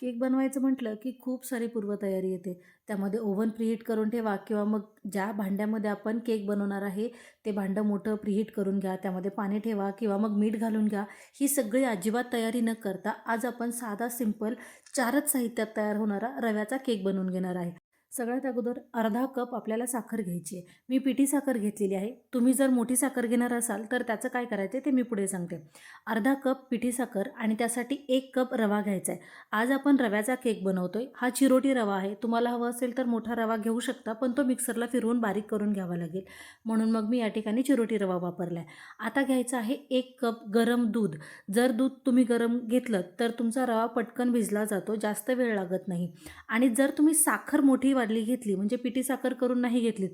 Cake बनवायचं म्हटलं की खूप सारी पूर्वतयारी येते. त्यामध्ये ओव्हन प्रीहीट करून ठेवा किंवा मग ज्या भांड्यामध्ये आपण केक बनवणार आहे ते भांडं मोठं प्रीहीट करून घ्या. त्यामध्ये पाणी ठेवा किंवा मग मीठ घालून घ्या. ही सगळी अजिबात तयारी न करता आज आपण साधा सिंपल 4च साहित्यात तयार होणारा रव्याचा केक बनवून घेणार आहे. सगळ्यात अगोदर अर्धा कप आपल्याला साखर घ्यायची आहे. मी पिठी साखर घेतलेली आहे. तुम्ही जर मोठी साखर घेणार असाल तर त्याचं काय करायचं ते मी पुढे सांगते. अर्धा कप पिठी साखर आणि त्यासाठी 1 कप रवा घ्यायचा आहे. आज आपण रव्याचा केक बनवतोय. हा चिरोटी रवा आहे. तुम्हाला हवं असेल तर मोठा रवा घेऊ शकता, पण तो मिक्सरला फिरवून बारीक करून घ्यावा लागेल. म्हणून मग मी या ठिकाणी चिरोटी रवा वापरला आहे. आता घ्यायचं आहे 1 कप गरम दूध. जर दूध तुम्ही गरम घेतलं तर तुमचा रवा पटकन भिजला जातो, जास्त वेळ लागत नाही. आणि जर तुम्ही साखर मोठी वाढली घेतली म्हणजे पिठी साखर करून नाही घेतलीत,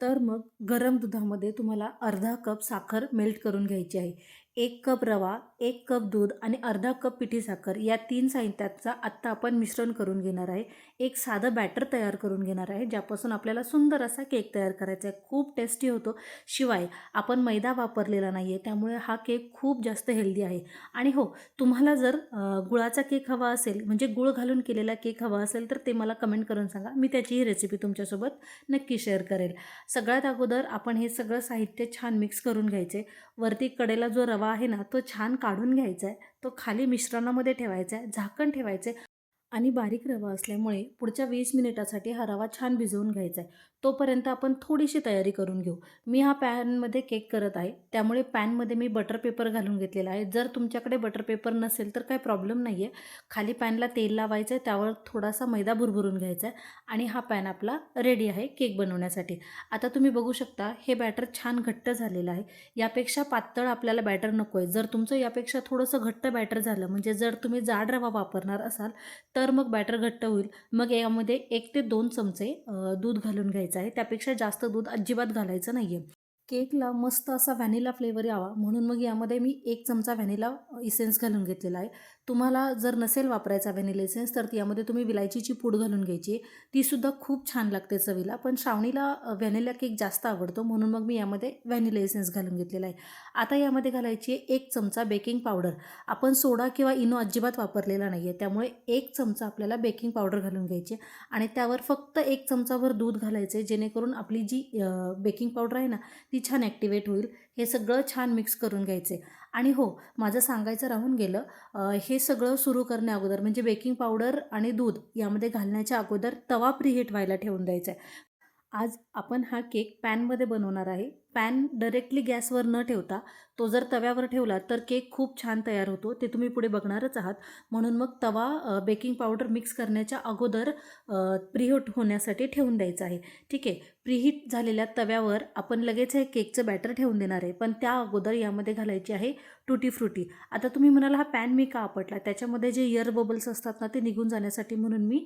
तर मग गरम दुधामध्ये तुम्हाला अर्धा कप साखर मेल्ट करून घ्यायची आहे. 1 कप रवा, 1 कप दूध आणि अर्धा कप पिठी साखर या 3 साहित्याचा आत्ता आपण मिश्रण करून घेणार आहे. एक साधं बॅटर तयार करून घेणार आहे, ज्यापासून आपल्याला सुंदर असा केक तयार करायचा आहे. खूप टेस्टी होतो. शिवाय आपण मैदा वापरलेला नाही आहे, त्यामुळे हा केक खूप जास्त हेल्दी आहे. आणि हो, तुम्हाला जर गुळाचा केक हवा असेल म्हणजे गूळ घालून केलेला केक हवा असेल तर ते मला कमेंट करून सांगा. मी त्याचीही रेसिपी तुमच्यासोबत नक्की शेअर करेल. सगळ्यात अगोदर आपण हे सगळं साहित्य छान मिक्स करून घ्यायचे. वरती कडेला जो रवा आहे ना तो छान काढून घ्यायचा आहे. तो खाली मिश्रणामध्ये ठेवायचा आहे. झाकण ठेवायचे आणि बारीक रवा असल्यामुळे पुढच्या 20 मिनिटासाठी हा रवा छान भिजवून घ्यायचा आहे. तोपर्यंत आपण थोडीशी तयारी करून घेऊ. मी हा पॅनमध्ये केक करत आहे, त्यामुळे पॅनमध्ये मी बटर पेपर घालून घेतलेला आहे. जर तुमच्याकडे बटर पेपर नसेल तर काही प्रॉब्लेम नाही आहे. खाली पॅनला तेल लावायचं आहे, त्यावर थोडासा मैदा भुरभुरून घ्यायचा आहे आणि हा पॅन आपला रेडी आहे केक बनवण्यासाठी. आता तुम्ही बघू शकता हे बॅटर छान घट्ट झालेलं आहे. यापेक्षा पातळ आपल्याला बॅटर नको आहे. जर तुमचं यापेक्षा थोडंसं घट्ट बॅटर झालं म्हणजे जर तुम्ही जाड रवा वापरणार असाल तर मग बॅटर घट्ट होईल. मग यामध्ये 1 ते 2 चमचे दूध घालून घ्यायचं आहे. त्यापेक्षा जास्त दूध अजिबात घालायचं नाही आहे. केकला मस्त असा व्हॅनिला फ्लेवर यावा म्हणून मग यामध्ये मी 1 चमचा व्हॅनिला इसेन्स घालून घेतलेला आहे. तुम्हाला जर नसेल वापरायचा व्हॅनिला इसेन्स तर यामध्ये तुम्ही विलायचीची पूड घालून घ्यायची. तीसुद्धा खूप छान लागते चवीला. पण श्रावणीला व्हॅनिला केक जास्त आवडतो म्हणून मग मी यामध्ये व्हॅनिला इसेन्स घालून घेतलेला आहे. आता यामध्ये घालायची आहे 1 चमचा बेकिंग पावडर. आपण सोडा किंवा इनो अजिबात वापरलेला नाही आहे, त्यामुळे 1 चमचा आपल्याला बेकिंग पावडर घालून घ्यायची आणि त्यावर फक्त 1 चमचाभर दूध घालायचे, जेणेकरून आपली जी बेकिंग पावडर आहे ना ती छान ॲक्टिवेट होईल. हे सगळं छान मिक्स करून घ्यायचे. आणि हो, माझं सांगायचं राहून गेलं, हे सगळं सुरू करण्या अगोदर म्हणजे बेकिंग पावडर आणि दूध यामध्ये घालण्याच्या अगोदर तवा प्रीहीट व्हायला ठेवून द्यायचा आहे. आज आपण हा केक पॅनमध्ये बनवणार आहे. पॅन डायरेक्टली गॅसवर न ठेवता तो जर तव्यावर ठेवला तर केक खूप छान तयार होतो. ते तुम्ही पुढे बघणारच आहात. म्हणून मग तवा बेकिंग पावडर मिक्स करण्याच्या अगोदर प्रीहीट होण्यासाठी ठेवून द्यायचा आहे. ठीक आहे. प्रीहीट झालेल्या तव्यावर आपण लगेच हे केकचं बॅटर ठेवून देणार आहे. पण त्या अगोदर यामध्ये घालायची आहे टुटी फ्रुटी. आता तुम्ही म्हणाल हा पॅन मी का आपटला? त्याच्यामध्ये जे एअर बबल्स असतात ना ते निघून जाण्यासाठी म्हणून मी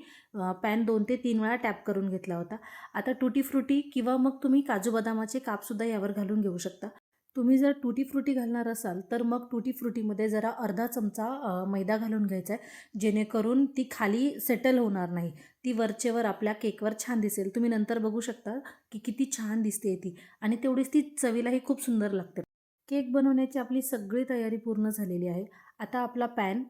पॅन 2 ते 3 वेळा टॅप करून घेतला होता. आता टुटी फ्रुटी किंवा मग तुम्ही काजू बदामाचे कापसुद्धा यावर घालून घेऊ शकता. तुम्ही जर टुटी फ्रुटी घालणार असाल तर मग टुटी फ्रुटीमध्ये जरा अर्धा चमचा मैदा घालून घ्यायचा आहे, जेणेकरून ती खाली सेटल होणार नाही. ती वरचेवर आपल्या केकवर छान दिसेल. तुम्ही नंतर बघू शकता की किती छान दिसते ती आणि तेवढीच ती चवीलाही खूप सुंदर लागते. केक बनवण्याची आपली सगळी तयारी पूर्ण झालेली आहे. आता आपला पॅन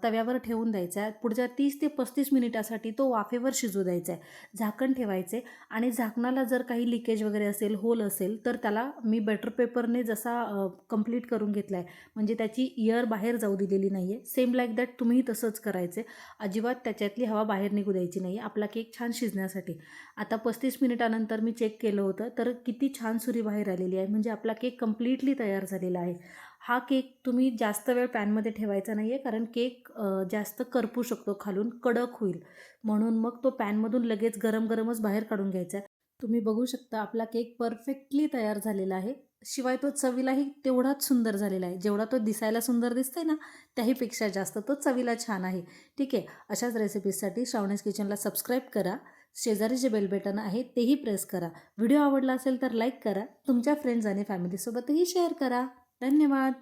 तव्यावर ठेवून द्यायचा आहे. पुढच्या 30 ते 35 मिनिटासाठी तो वाफेवर शिजू द्यायचा आहे. झाकण ठेवायचे आणि झाकणाला जर काही लिकेज वगैरे असेल, होल असेल तर त्याला मी बटर पेपरने जसा कंप्लीट करून घेतला आहे, म्हणजे त्याची एअर बाहेर जाऊ दिलेली नाही आहे. सेम लाईक दॅट तुम्हीही तसंच करायचं आहे. अजिबात त्याच्यातली हवा बाहेर निघू द्यायची नाही आहे, आपला केक छान शिजण्यासाठी. आता 35 मिनिटानंतर मी चेक केलं होतं तर किती छान सुरी बाहेर आलेली आहे, म्हणजे आपला केक कम्प्लिटली तयार झालेला आहे. हा केक तुम्ही जास्त वेळ पॅनमध्ये ठेवायचा नाही आहे, कारण केक जास्त करपू शकतो, खालून कडक होईल. म्हणून मग तो पॅनमधून लगेच गरम गरमच बाहेर काढून घ्यायचा आहे. तुम्ही बघू शकता आपला केक परफेक्टली तयार झालेला आहे. शिवाय तो चवीलाही तेवढाच सुंदर झालेला आहे. जेवढा तो दिसायला सुंदर दिसतोय ना, त्याहीपेक्षा जास्त तो चवीला छान आहे. ठीक आहे. अशाच रेसिपीजसाठी श्रावणीज किचनला सबस्क्राईब करा. शेजारी जे बेल बटन आहे तेही प्रेस करा. व्हिडिओ आवडला असेल तर लाईक करा. तुमच्या फ्रेंड्स आणि फॅमिलीसोबतही शेअर करा. धन्यवाद.